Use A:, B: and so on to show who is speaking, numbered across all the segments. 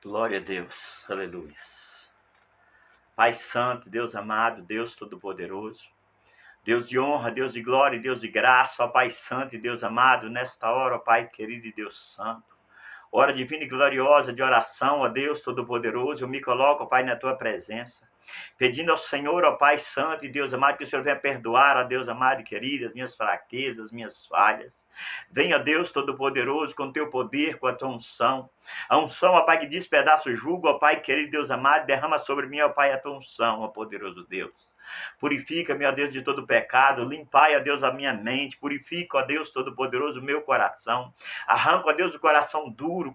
A: Glória a Deus, aleluia. Pai Santo, Deus amado, Deus Todo-Poderoso, Deus de honra, Deus de glória, Deus de graça, ó Pai Santo e Deus amado, nesta hora, ó Pai querido e Deus Santo, hora divina e gloriosa de oração, ó Deus Todo-Poderoso, eu me coloco, ó Pai, na Tua presença, pedindo ao Senhor, ó Pai Santo e Deus amado, que o Senhor venha perdoar, ó Deus amado e querido, as minhas fraquezas, as minhas falhas. Venha, Deus Todo-Poderoso, com Teu poder, com a Tua unção. A unção, ó Pai, que despedaça o jugo, ó Pai querido, Deus amado, derrama sobre mim, ó Pai, a Tua unção, ó poderoso Deus. Purifica-me, ó Deus, de todo pecado. Limpai, ó Deus, a minha mente. Purifica, ó Deus Todo-Poderoso, o meu coração. Arranca, ó Deus, o coração duro,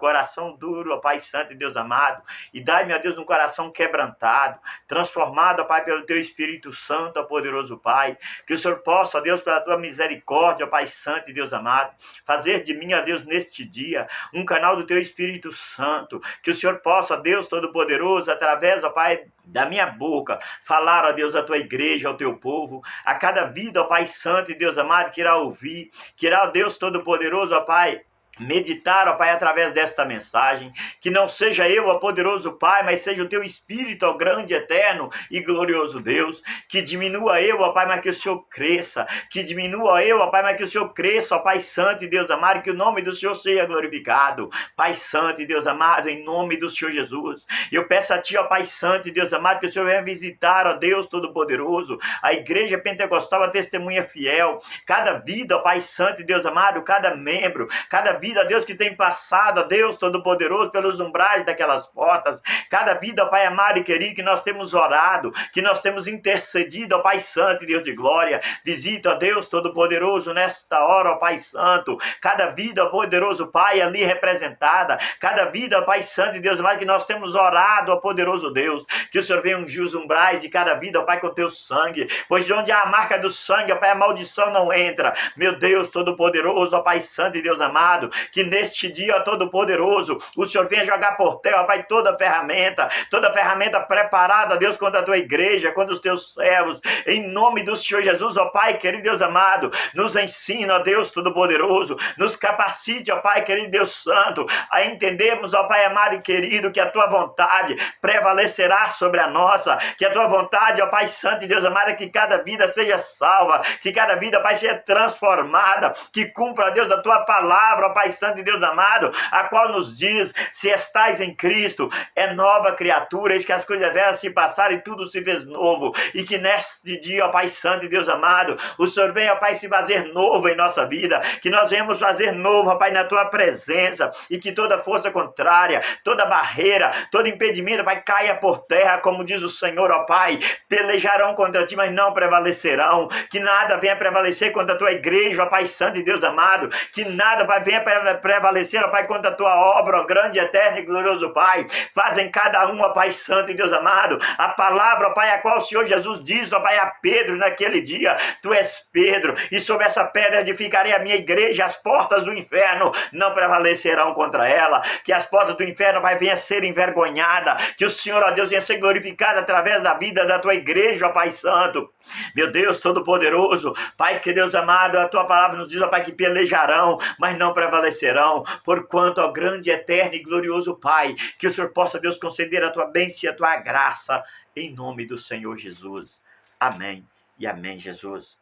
A: ó Pai Santo e Deus amado. E dai-me, ó Deus, um coração quebrantado, transformado, ó Pai, pelo Teu Espírito Santo, ó poderoso Pai. Que o Senhor possa, ó Deus, pela Tua misericórdia, ó Pai Santo e Deus amado, fazer de mim, ó Deus, neste dia, um canal do Teu Espírito Santo. Que o Senhor possa, ó Deus Todo-Poderoso, através, ó Pai, da minha boca, falar, ó Deus, a Tua igreja, ao Teu povo, a cada vida, ó Pai Santo e Deus amado, que irá ouvir, que irá, ó Deus Todo-Poderoso, ó Pai, meditar, ó Pai, através desta mensagem, que não seja eu, ó poderoso Pai, mas seja o Teu Espírito, ó grande, eterno e glorioso Deus, que diminua eu, ó Pai, mas que o Senhor cresça, que diminua eu, ó Pai, mas que o Senhor cresça, ó Pai Santo e Deus amado, que o nome do Senhor seja glorificado, Pai Santo e Deus amado, em nome do Senhor Jesus. Eu peço a Ti, ó Pai Santo e Deus amado, que o Senhor venha visitar, ó Deus Todo-Poderoso, a igreja pentecostal, a testemunha fiel, cada vida, ó Pai Santo e Deus amado, cada membro, cada vida, ó Deus, que tem passado, ó Deus Todo-Poderoso, pelos umbrais daquelas portas, cada vida, ó Pai amado e querido, que nós temos orado, que nós temos intercedido, ó Pai Santo e Deus de glória, visita, ó Deus Todo-Poderoso, nesta hora, ó Pai Santo, cada vida, ó poderoso Pai, ali representada, cada vida, ó Pai Santo e Deus amado, que nós temos orado, ó poderoso Deus, que o Senhor venha ungir os umbrais de cada vida, ó Pai, com Teu sangue, pois de onde há a marca do sangue, ó Pai, a maldição não entra, meu Deus Todo-Poderoso, ó Pai Santo e Deus amado, que neste dia, ó Todo-Poderoso, o Senhor venha jogar por terra, ó Pai, toda ferramenta preparada, ó Deus, contra a Tua igreja, contra os Teus servos, em nome do Senhor Jesus, ó Pai, querido Deus amado, nos ensina, ó Deus Todo-Poderoso, nos capacite, ó Pai, querido Deus Santo, a entendermos, ó Pai amado e querido, que a Tua vontade prevalecerá sobre a nossa, que a Tua vontade, ó Pai Santo e Deus amado, é que cada vida seja salva, que cada vida, Pai, seja transformada, que cumpra, ó Deus, a Tua palavra, ó Pai Santo e Deus amado, a qual nos diz, se estais em Cristo, é nova criatura, eis que as coisas velhas se passaram e tudo se fez novo, e que neste dia, ó Pai Santo e Deus amado, o Senhor venha, ó Pai, se fazer novo em nossa vida, que nós venhamos fazer novo, ó Pai, na Tua presença, e que toda força contrária, toda barreira, todo impedimento, Pai, caia por terra, como diz o Senhor, ó Pai, pelejarão contra Ti, mas não prevalecerão, que nada venha prevalecer contra a Tua igreja, ó Pai Santo e Deus amado, que nada, Pai, venha prevalecer, ó Pai, contra a Tua obra, ó grande, eterno e glorioso Pai, faz em cada um, ó Pai Santo e Deus amado, a palavra, ó Pai, a qual o Senhor Jesus diz, ó Pai, a Pedro naquele dia, Tu és Pedro, e sobre essa pedra edificarei a minha igreja, as portas do inferno não prevalecerão contra ela, que as portas do inferno, Pai, venham a ser envergonhada, que o Senhor, ó Deus, venha a ser glorificado através da vida da Tua igreja, ó Pai Santo, meu Deus Todo-Poderoso, Pai, que Deus amado, a Tua palavra nos diz, ó Pai, que pelejarão, mas não prevalecerão, porquanto, ó grande, eterno e glorioso Pai, que o Senhor possa, Deus, conceder a Tua bênção e a Tua graça, em nome do Senhor Jesus. Amém e amém, Jesus.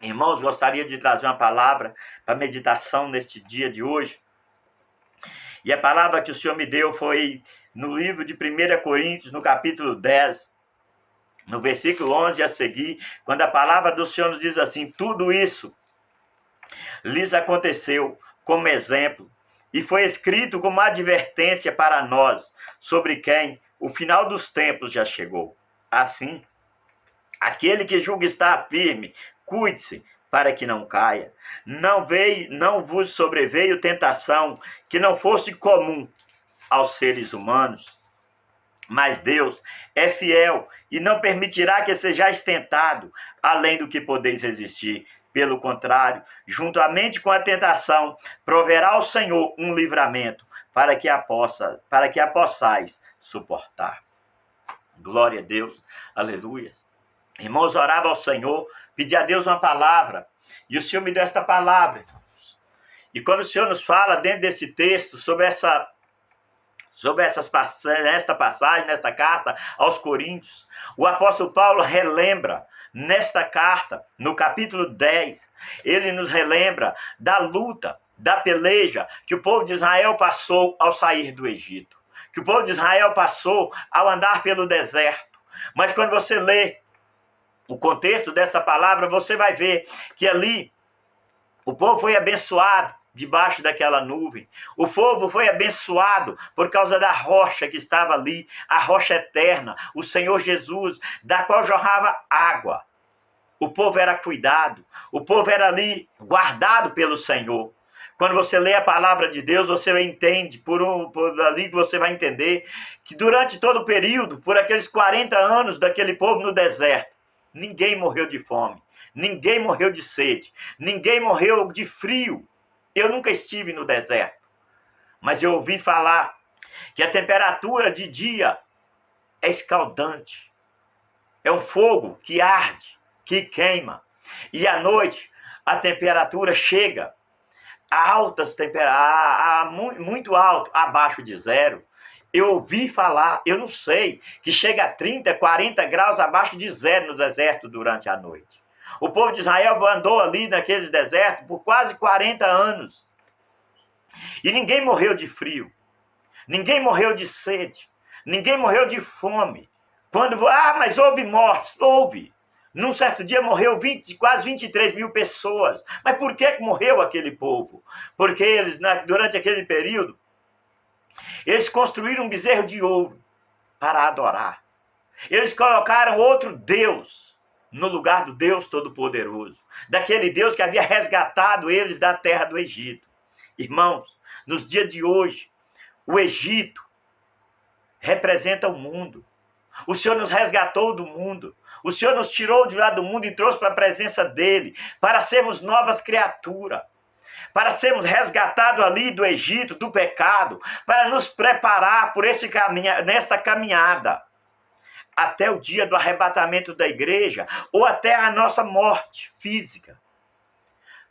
A: Irmãos, gostaria de trazer uma palavra para meditação neste dia de hoje, e a palavra que o Senhor me deu foi no livro de 1 Coríntios, no capítulo 10, no versículo 11 a seguir, quando a palavra do Senhor nos diz assim: tudo isso lhes aconteceu como exemplo, e foi escrito como advertência para nós, sobre quem o final dos tempos já chegou. Assim, aquele que julga estar firme, cuide-se para que não caia. Não vos sobreveio tentação que não fosse comum aos seres humanos, mas Deus é fiel e não permitirá que sejais tentado além do que podeis resistir. Pelo contrário, juntamente com a tentação, proverá o Senhor um livramento para que a possais suportar. Glória a Deus, aleluia. Irmãos, orava ao Senhor, pedia a Deus uma palavra, e o Senhor me deu esta palavra. E quando o Senhor nos fala dentro desse texto sobre essa sobre nesta passagem, nesta carta aos Coríntios, o apóstolo Paulo relembra nesta carta, no capítulo 10, ele nos relembra da luta, da peleja que o povo de Israel passou ao sair do Egito, que o povo de Israel passou ao andar pelo deserto. Mas quando você lê o contexto dessa palavra, você vai ver que ali o povo foi abençoado debaixo daquela nuvem. O povo foi abençoado por causa da rocha que estava ali, a rocha eterna, o Senhor Jesus, da qual jorrava água. O povo era cuidado, o povo era ali guardado pelo Senhor. Quando você lê a palavra de Deus, você entende, por ali que você vai entender, que durante todo o período, por aqueles 40 anos daquele povo no deserto, ninguém morreu de fome, ninguém morreu de sede, ninguém morreu de frio. Eu nunca estive no deserto, mas eu ouvi falar que a temperatura de dia é escaldante. É um fogo que arde, que queima. E à noite a temperatura chega a altas temperaturas, muito alto, abaixo de zero. Eu ouvi falar, eu não sei, que chega a 30, 40 graus abaixo de zero no deserto durante a noite. O povo de Israel andou ali naqueles desertos por quase 40 anos. E ninguém morreu de frio. Ninguém morreu de sede. Ninguém morreu de fome. Mas houve mortes. Houve. Num certo dia morreu quase 23 mil pessoas. Mas por que morreu aquele povo? Porque eles, durante aquele período, eles construíram um bezerro de ouro para adorar. Eles colocaram outro Deus no lugar do Deus Todo-Poderoso, daquele Deus que havia resgatado eles da terra do Egito. Irmãos, nos dias de hoje, o Egito representa o mundo. O Senhor nos resgatou do mundo. O Senhor nos tirou de lá do mundo e trouxe para a presença dele, para sermos novas criaturas, para sermos resgatados ali do Egito, do pecado, para nos preparar por nessa caminhada, até o dia do arrebatamento da igreja, ou até a nossa morte física.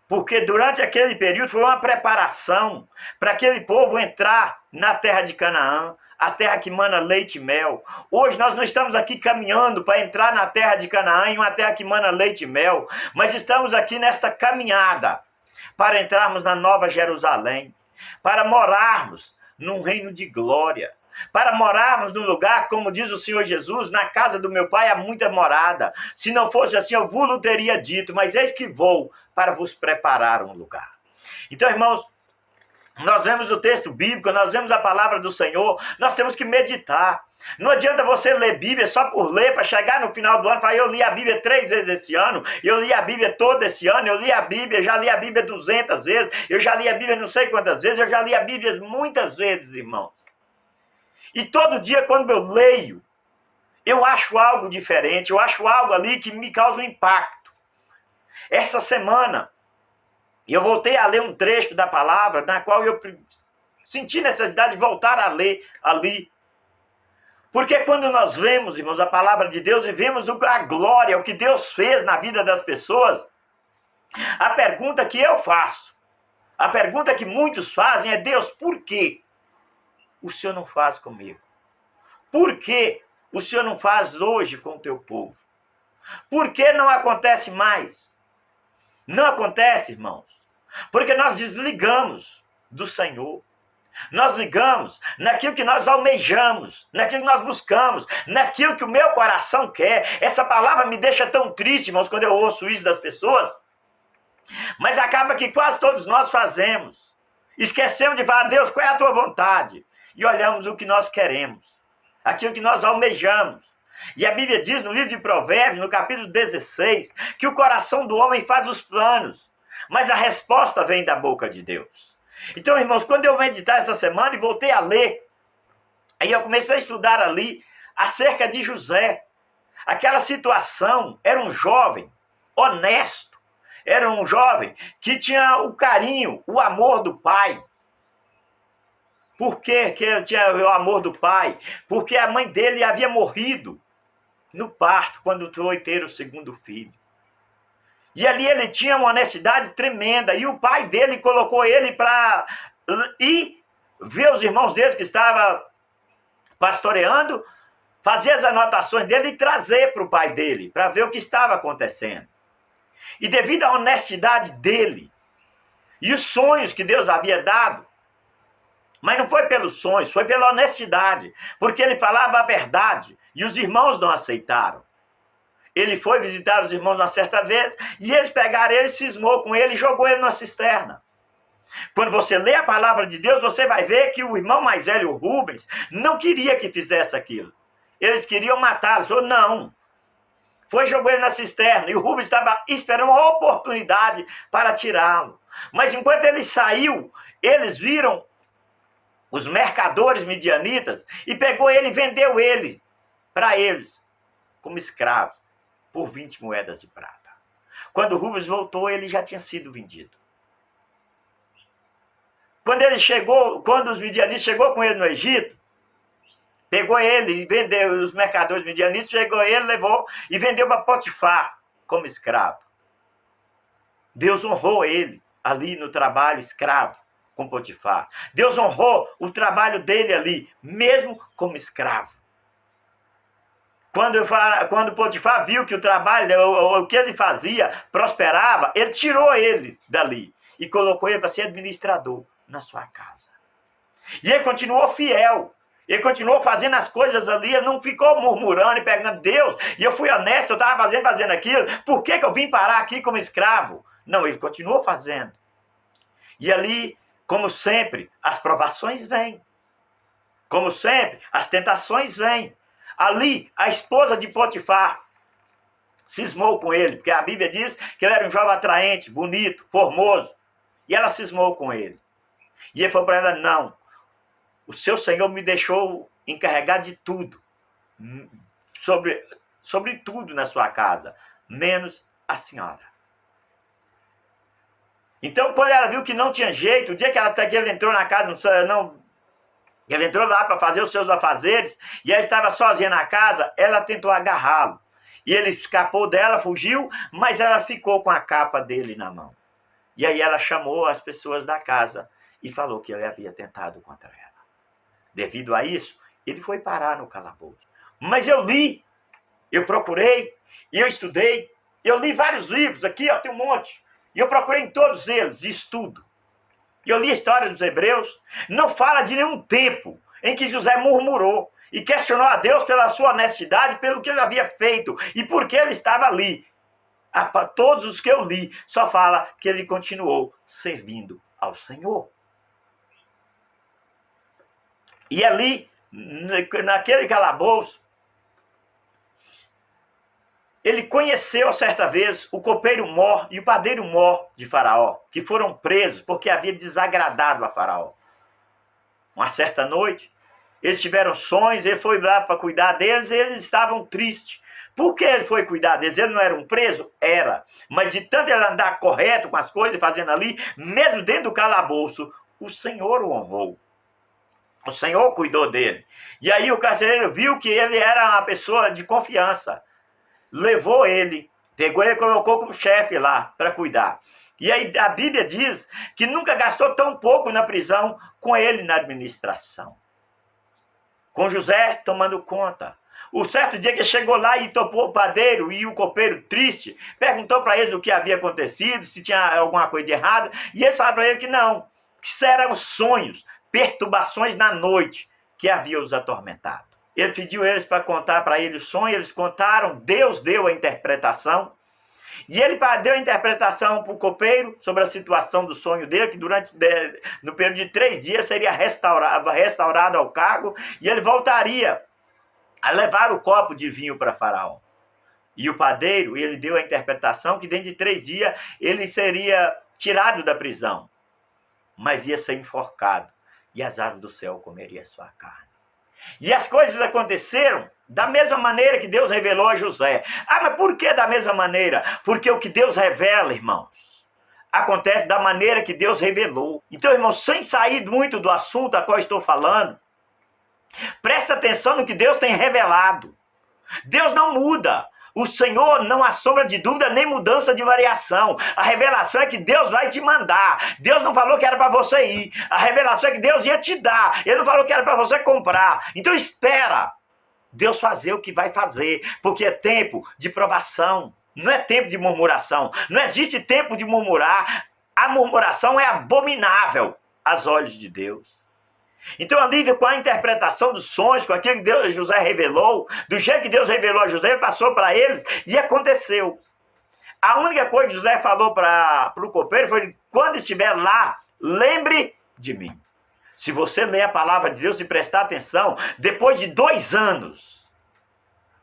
A: Porque durante aquele período foi uma preparação para aquele povo entrar na terra de Canaã, a terra que mana leite e mel. Hoje nós não estamos aqui caminhando para entrar na terra de Canaã, em uma terra que mana leite e mel, mas estamos aqui nesta caminhada para entrarmos na Nova Jerusalém, para morarmos num reino de glória, para morarmos num lugar, como diz o Senhor Jesus, na casa do meu Pai há muita morada. Se não fosse assim, eu vos teria dito, mas eis que vou para vos preparar um lugar. Então, irmãos, nós vemos o texto bíblico, nós vemos a palavra do Senhor, nós temos que meditar. Não adianta você ler Bíblia só por ler, para chegar no final do ano e falar, eu li a Bíblia 3 vezes esse ano, eu li a Bíblia todo esse ano, eu li a Bíblia, já li a Bíblia 200 vezes, eu já li a Bíblia não sei quantas vezes, eu já li a Bíblia muitas vezes, irmãos. E todo dia, quando eu leio, eu acho algo diferente, eu acho algo ali que me causa um impacto. Essa semana, eu voltei a ler um trecho da palavra, na qual eu senti necessidade de voltar a ler ali. Porque quando nós vemos, irmãos, a palavra de Deus e vemos a glória, o que Deus fez na vida das pessoas, a pergunta que eu faço, a pergunta que muitos fazem é, Deus, por quê o Senhor não faz comigo? Por que o Senhor não faz hoje com o teu povo? Por que não acontece mais? Não acontece, irmãos, porque nós desligamos do Senhor. Nós ligamos naquilo que nós almejamos, naquilo que nós buscamos, naquilo que o meu coração quer. Essa palavra me deixa tão triste, irmãos, quando eu ouço isso das pessoas. Mas acaba que quase todos nós fazemos. Esquecemos de falar, Deus, qual é a tua vontade? E olhamos o que nós queremos, aquilo que nós almejamos. E a Bíblia diz no livro de Provérbios, no capítulo 16, que o coração do homem faz os planos, mas a resposta vem da boca de Deus. Então, irmãos, quando eu meditar essa semana e voltei a ler, aí eu comecei a estudar ali acerca de José. Aquela situação, era um jovem honesto, era um jovem que tinha o carinho, o amor do pai. Por que ele tinha o amor do pai? Porque a mãe dele havia morrido no parto, quando foi ter o segundo filho. E ali ele tinha uma honestidade tremenda. E o pai dele colocou ele para ir ver os irmãos dele que estavam pastoreando, fazer as anotações dele e trazer para o pai dele, para ver o que estava acontecendo. E devido à honestidade dele e os sonhos que Deus havia dado, mas não foi pelos sonhos, foi pela honestidade, porque ele falava a verdade e os irmãos não aceitaram. Ele foi visitar os irmãos uma certa vez e eles pegaram ele, cismou com ele e jogou ele numa cisterna. Quando você lê a palavra de Deus, você vai ver que o irmão mais velho, o Rubens, não queria que fizesse aquilo. Eles queriam matá-lo. Falou, não. Foi jogar ele na cisterna e o Rubens estava esperando uma oportunidade para tirá-lo. Mas enquanto ele saiu, eles viram os mercadores midianitas e pegou ele e vendeu ele para eles como escravo por 20 moedas de prata. Quando o Rubens voltou, ele já tinha sido vendido. Quando os midianitas chegou com ele no Egito, pegou ele e vendeu, os mercadores midianitas, chegou ele, levou e vendeu para Potifar como escravo. Deus honrou ele ali no trabalho escravo com Potifar. Deus honrou o trabalho dele ali, mesmo como escravo. Quando Potifar viu que o trabalho, o que ele fazia, prosperava, ele tirou ele dali e colocou ele para ser administrador na sua casa. E ele continuou fiel. Ele continuou fazendo as coisas ali, ele não ficou murmurando e perguntando, Deus, e eu fui honesto, eu estava fazendo aquilo, por que eu vim parar aqui como escravo? Não, ele continuou fazendo. E ali, como sempre, as provações vêm. Como sempre, as tentações vêm. Ali, a esposa de Potifar cismou com ele, porque a Bíblia diz que ele era um jovem atraente, bonito, formoso. E ela cismou com ele. E ele falou para ela, não, o seu Senhor me deixou encarregar de tudo, sobre tudo na sua casa, menos a senhora. Então, quando ela viu que não tinha jeito, o dia que ele entrou na casa, ele entrou lá para fazer os seus afazeres, e ela estava sozinha na casa, ela tentou agarrá-lo. E ele escapou dela, fugiu, mas ela ficou com a capa dele na mão. E aí ela chamou as pessoas da casa e falou que ele havia tentado contra ela. Devido a isso, ele foi parar no calabouço. Mas eu li, eu procurei, e eu estudei, eu li vários livros aqui, ó, tem um monte. E eu procurei em todos eles, e estudo. E eu li a história dos hebreus, não fala de nenhum tempo em que José murmurou e questionou a Deus pela sua honestidade, pelo que ele havia feito e por que ele estava ali. Todos os que eu li, só fala que ele continuou servindo ao Senhor. E ali, naquele calabouço, ele conheceu certa vez o copeiro Mor e o padeiro Mor de Faraó, que foram presos porque havia desagradado a Faraó. Uma certa noite, eles tiveram sonhos, ele foi lá para cuidar deles e eles estavam tristes. Por que ele foi cuidar deles? Ele não era um preso? Era. Mas de tanto ele andar correto com as coisas, fazendo ali, mesmo dentro do calabouço, o Senhor o honrou. O Senhor cuidou dele. E aí o carcereiro viu que ele era uma pessoa de confiança. Levou ele, pegou ele e colocou como chefe lá para cuidar. E aí a Bíblia diz que nunca gastou tão pouco na prisão com ele na administração. Com José tomando conta. O certo dia que chegou lá e topou o padeiro e o copeiro triste, perguntou para eles o que havia acontecido, se tinha alguma coisa de errado, e eles falaram para ele que não, que isso eram sonhos, perturbações na noite que havia os atormentado. Ele pediu eles para contar para ele o sonho, eles contaram, Deus deu a interpretação, e ele deu a interpretação para o copeiro sobre a situação do sonho dele, que no período de 3 dias seria restaurado ao cargo, e ele voltaria a levar o copo de vinho para Faraó. E o padeiro, ele deu a interpretação que dentro de 3 dias ele seria tirado da prisão, mas ia ser enforcado, e as aves do céu comeriam a sua carne. E as coisas aconteceram da mesma maneira que Deus revelou a José. Ah, mas por que da mesma maneira? Porque o que Deus revela, irmãos, acontece da maneira que Deus revelou. Então, irmãos, sem sair muito do assunto a qual estou falando, presta atenção no que Deus tem revelado. Deus não muda. O Senhor não há sombra de dúvida nem mudança de variação. A revelação é que Deus vai te mandar. Deus não falou que era para você ir. A revelação é que Deus ia te dar. Ele não falou que era para você comprar. Então espera Deus fazer o que vai fazer, porque é tempo de provação. Não é tempo de murmuração. Não existe tempo de murmurar. A murmuração é abominável aos olhos de Deus. Então, ali com a interpretação dos sonhos, com aquilo que José revelou, do jeito que Deus revelou a José, passou para eles e aconteceu. A única coisa que José falou para o copeiro foi: quando estiver lá, lembre de mim. Se você ler a palavra de Deus e prestar atenção, depois de 2 anos,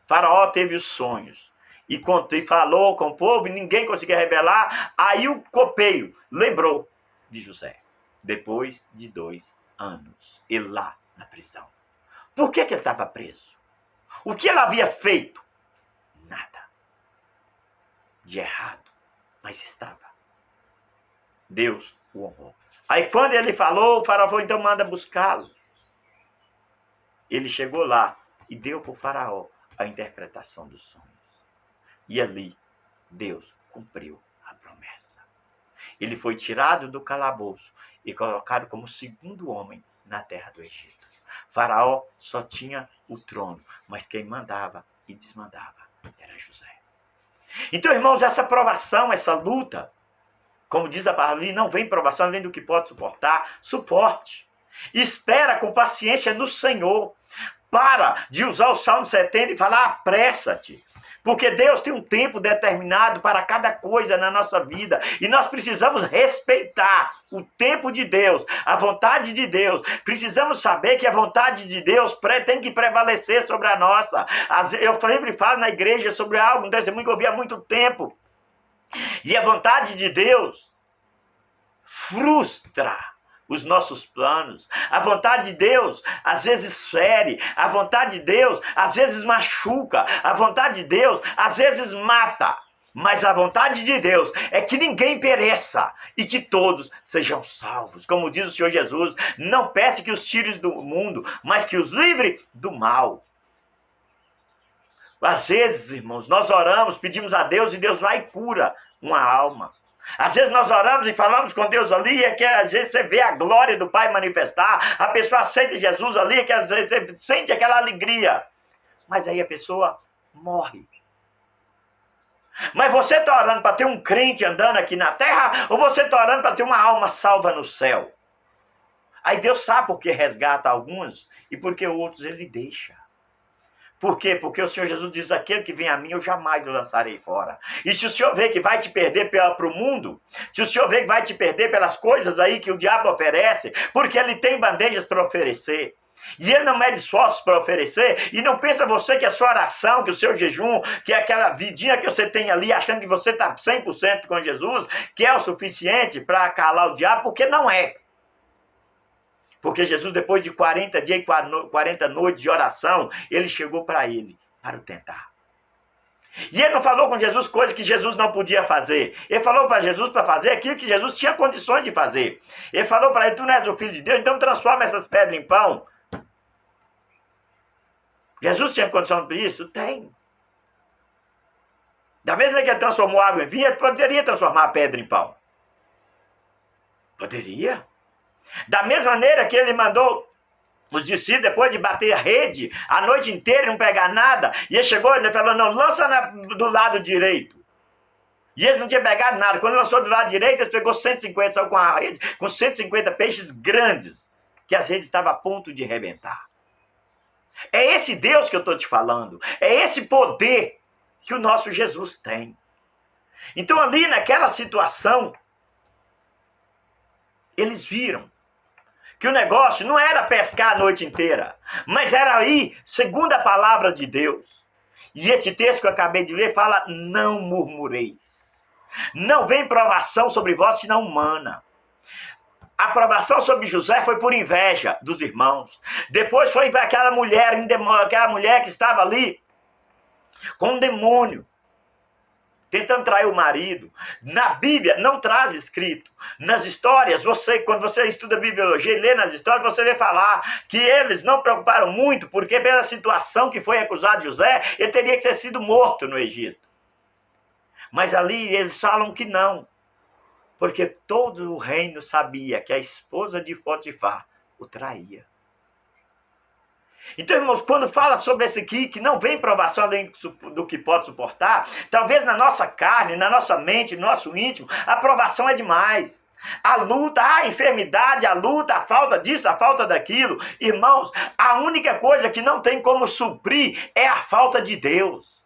A: Faraó teve os sonhos e falou com o povo e ninguém conseguia revelar. Aí o copeiro lembrou de José, depois de 2 anos, ele lá na prisão. Por que ele estava preso? O que ele havia feito? Nada de errado, mas estava. Deus o honrou. Aí quando ele falou, o faraó falou: então manda buscá-lo. Ele chegou lá e deu para o faraó a interpretação dos sonhos. E ali Deus cumpriu a promessa. Ele foi tirado do calabouço e colocado como 2º homem na terra do Egito. Faraó só tinha o trono, mas quem mandava e desmandava era José. Então, irmãos, essa provação, essa luta, como diz a palavra ali, não vem provação, vem do que pode suportar. Suporte. Espera com paciência no Senhor. Para de usar o Salmo 70 e falar: apressa-te. Porque Deus tem um tempo determinado para cada coisa na nossa vida. E nós precisamos respeitar o tempo de Deus, a vontade de Deus. Precisamos saber que a vontade de Deus tem que prevalecer sobre a nossa. Eu sempre falo na igreja sobre algo, um testemunho que eu ouvi há muito tempo. E a vontade de Deus frustra os nossos planos. A vontade de Deus às vezes fere. A vontade de Deus às vezes machuca. A vontade de Deus às vezes mata. Mas a vontade de Deus é que ninguém pereça e que todos sejam salvos. Como diz o Senhor Jesus: não peça que os tire do mundo, mas que os livre do mal. Às vezes, irmãos, nós oramos, pedimos a Deus e Deus vai e cura uma alma. Às vezes nós oramos e falamos com Deus ali, e é que às vezes você vê a glória do Pai manifestar, a pessoa aceita Jesus ali, que às vezes você sente aquela alegria. Mas aí a pessoa morre. Mas você está orando para ter um crente andando aqui na terra, ou você está orando para ter uma alma salva no céu? Aí Deus sabe por que resgata alguns e por que outros ele deixa. Por quê? Porque o Senhor Jesus diz: aquele que vem a mim, eu jamais o lançarei fora. E se o Senhor vê que vai te perder para o mundo, se o Senhor vê que vai te perder pelas coisas aí que o diabo oferece, porque ele tem bandejas para oferecer, e ele não mede esforços para oferecer, e não pensa você que a sua oração, que o seu jejum, que aquela vidinha que você tem ali, achando que você está 100% com Jesus, que é o suficiente para calar o diabo, porque não é. Porque Jesus, depois de 40 dias e 40 noites de oração, ele chegou para ele, para o tentar. E ele não falou com Jesus coisas que Jesus não podia fazer. Ele falou para Jesus para fazer aquilo que Jesus tinha condições de fazer. Ele falou para ele: tu não és o Filho de Deus, então transforma essas pedras em pão. Jesus tinha condição para isso? Tem. Da mesma maneira que ele transformou água em vinho, ele poderia transformar a pedra em pão. Poderia. Da mesma maneira que ele mandou os discípulos, depois de bater a rede a noite inteira e não pegar nada, e ele chegou e ele falou: não, lança do lado direito. E eles não tinham pegado nada. Quando lançou do lado direito, eles pegou 150, saiu com a rede, com 150 peixes grandes, que às vezes estava a ponto de arrebentar. É esse Deus que eu estou te falando. É esse poder que o nosso Jesus tem. Então ali naquela situação, eles viram que o negócio não era pescar a noite inteira, mas era ir segundo a palavra de Deus. E esse texto que eu acabei de ler fala: não murmureis. Não vem provação sobre vós, senão humana. A provação sobre José foi por inveja dos irmãos. Depois foi para aquela mulher que estava ali com um demônio. tentando trair o marido. Na Bíblia não traz escrito. Nas histórias, quando você estuda bibliologia e lê nas histórias, você vê falar que eles não preocuparam muito, porque pela situação que foi acusado José, ele teria que ter sido morto no Egito. Mas ali eles falam que não, porque todo o reino sabia que a esposa de Potifar o traía. Então, irmãos, quando fala sobre esse aqui, que não vem provação além do que pode suportar, talvez na nossa carne, na nossa mente, no nosso íntimo, a provação é demais. A luta, a enfermidade, a luta, a falta disso, a falta daquilo. Irmãos, a única coisa que não tem como suprir é a falta de Deus.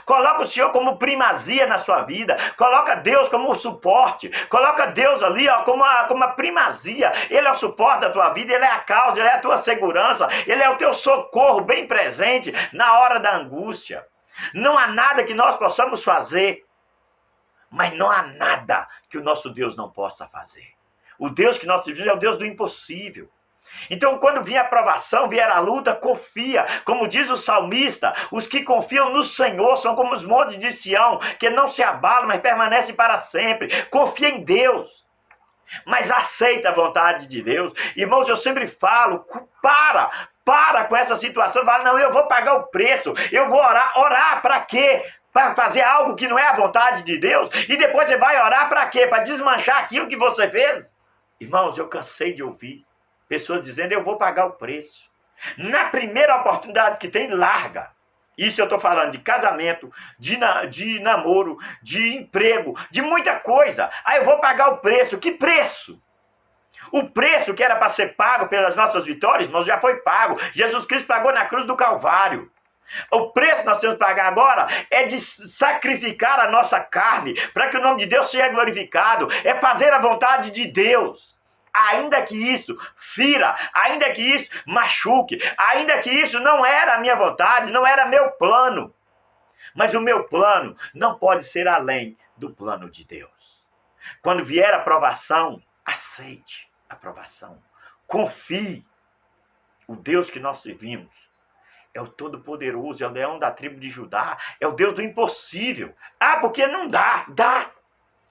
A: Coloca o Senhor como primazia na sua vida. Coloca Deus como suporte. Coloca Deus ali como a primazia. Ele é o suporte da tua vida. Ele é a causa. Ele é a tua segurança. Ele é o teu socorro bem presente na hora da angústia. Não há nada que nós possamos fazer. Mas não há nada que o nosso Deus não possa fazer. O Deus que nós servimos é o Deus do impossível. Então, quando vier a provação, vier a luta, confia. Como diz o salmista, os que confiam no Senhor são como os montes de Sião, que não se abalam, mas permanecem para sempre. Confia em Deus, mas aceita a vontade de Deus. Irmãos, eu sempre falo, para com essa situação. Fala, não, eu vou pagar o preço, eu vou orar. Orar para quê? Para fazer algo que não é a vontade de Deus? E depois você vai orar para quê? Para desmanchar aquilo que você fez? Irmãos, eu cansei de ouvir pessoas dizendo, eu vou pagar o preço. Na primeira oportunidade que tem, larga. Isso eu estou falando de casamento, de namoro, de emprego, de muita coisa. Aí eu vou pagar o preço. Que preço? O preço que era para ser pago pelas nossas vitórias, irmãos, já foi pago. Jesus Cristo pagou na cruz do Calvário. O preço que nós temos que pagar agora é de sacrificar a nossa carne, para que o nome de Deus seja glorificado. É fazer a vontade de Deus. Ainda que isso fira, ainda que isso machuque, ainda que isso não era a minha vontade, não era meu plano. Mas o meu plano não pode ser além do plano de Deus. Quando vier a provação, aceite a provação. Confie. O Deus que nós servimos é o Todo-Poderoso, é o leão da tribo de Judá, é o Deus do impossível. Ah, porque não dá, dá.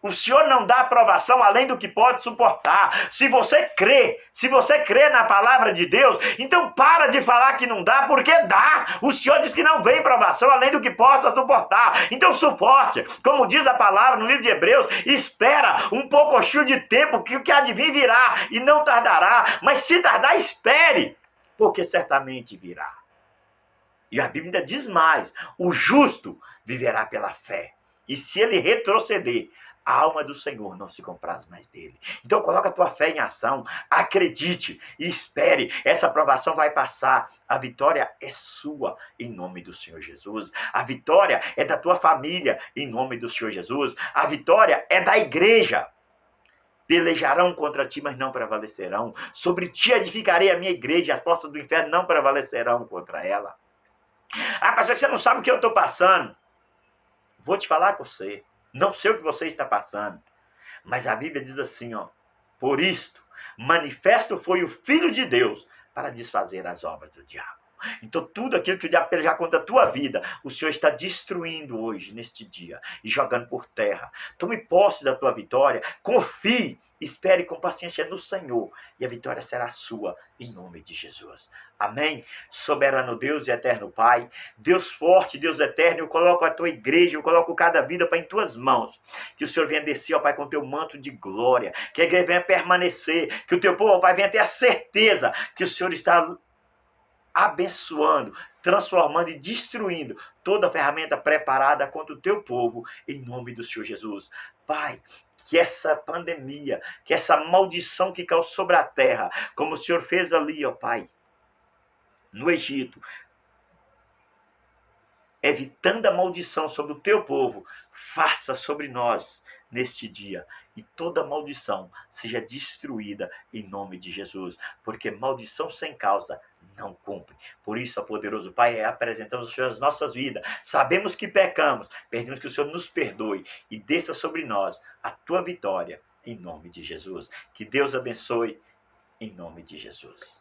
A: O Senhor não dá aprovação além do que pode suportar. Se você crê na palavra de Deus, então para de falar que não dá, porque dá. O Senhor diz que não vem provação além do que possa suportar. Então suporte. Como diz a palavra no livro de Hebreus, espera um pouco de tempo, que o que há de vir virá e não tardará. Mas se tardar, espere, porque certamente virá. E a Bíblia ainda diz mais, o justo viverá pela fé. E se ele retroceder, a alma do Senhor não se compraz mais dele. Então coloca a tua fé em ação, acredite e espere. Essa aprovação vai passar. A vitória é sua em nome do Senhor Jesus. A vitória é da tua família em nome do Senhor Jesus. A vitória é da igreja. Pelejarão contra ti, mas não prevalecerão. Sobre ti edificarei a minha igreja, as portas do inferno não prevalecerão contra ela. Ah, pastor, você não sabe o que eu estou passando. Vou te falar com você. Não sei o que você está passando. Mas a Bíblia diz assim, ó. Por isto, manifesto foi o Filho de Deus para desfazer as obras do diabo. Então tudo aquilo que o diabo pelejar contra a tua vida, o Senhor está destruindo hoje, neste dia, e jogando por terra. Tome posse da tua vitória, confie, espere com paciência no Senhor, e a vitória será sua, em nome de Jesus. Amém? Soberano Deus e eterno Pai, Deus forte, Deus eterno, eu coloco a tua igreja, eu coloco cada vida, Pai, em tuas mãos. Que o Senhor venha descer, ó Pai, com o teu manto de glória, que a igreja venha permanecer, que o teu povo, ó Pai, venha ter a certeza que o Senhor está abençoando, transformando e destruindo toda a ferramenta preparada contra o teu povo, em nome do Senhor Jesus. Pai, que essa pandemia, que essa maldição que caiu sobre a terra, como o Senhor fez ali, ó Pai, no Egito, evitando a maldição sobre o teu povo, faça sobre nós neste dia, e toda maldição seja destruída em nome de Jesus, porque maldição sem causa não cumpre. Por isso, ó poderoso Pai, apresentamos ao Senhor as nossas vidas. Sabemos que pecamos, pedimos que o Senhor nos perdoe e desça sobre nós a tua vitória, em nome de Jesus. Que Deus abençoe, em nome de Jesus.